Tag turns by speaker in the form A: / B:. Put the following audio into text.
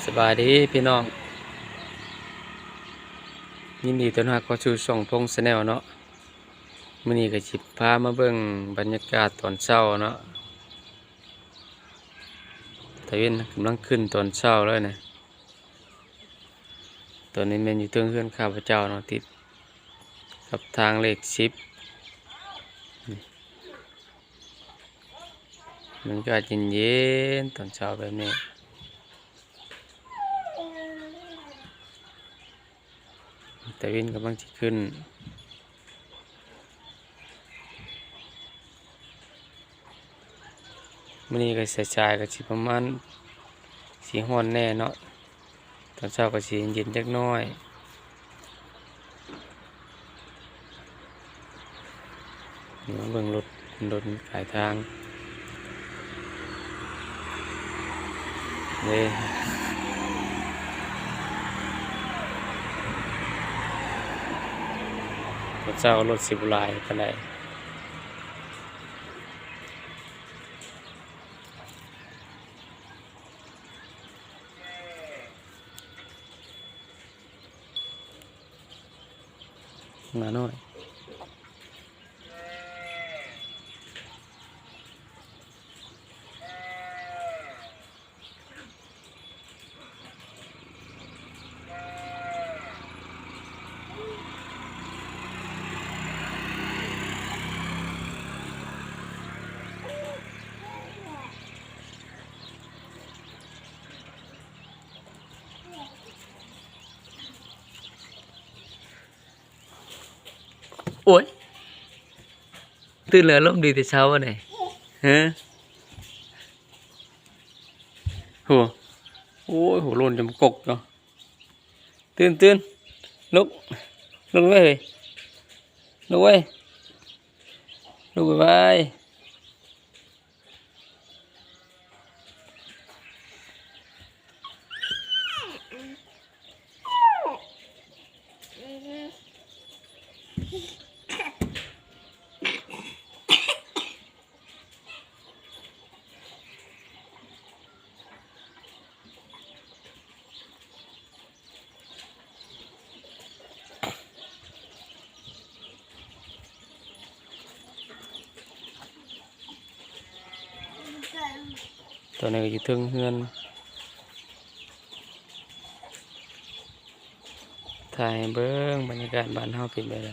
A: สบายดีพี่น้องยินดีต้อนรับเข้าสู่ช่องพงชาแนลเนาะมื้อนี้ก็สิพามาเบิ่งบรรยากาศตอนเช้าเนาะตะเวนกำลังขึ้นตอนเช้าเลยนะตอนนี้แม่นอยู่เทิงเฮือนข้าพเจ้าเนาะติดกับทางเลข10มันก็เย็นๆตอนเช้าแบบนี้ตะเวนกำลังสิขึ้นมื้อนี้ก็สายๆก็สิประมาณสิร้อนแน่เนาะตอนเช้าก็สิเย็นจักหน่อยมาเบิ่งรถขายทางนี่รถเช้ารถสิบหลายปานใดมาหน่อยโอ้ยตื่นแล้วลมดีแต่เช้าวะเนี่ยฮะโหโอ้ยโหหล่นจมกกเนาะตื่นลุกไว้เลยลุกไว้ลุกไปตอนนี้ก็อยู่เทิงเฮือนถ่ายให้เบิ่งบรรยากาศบ้านเฮาเป็นแบบใด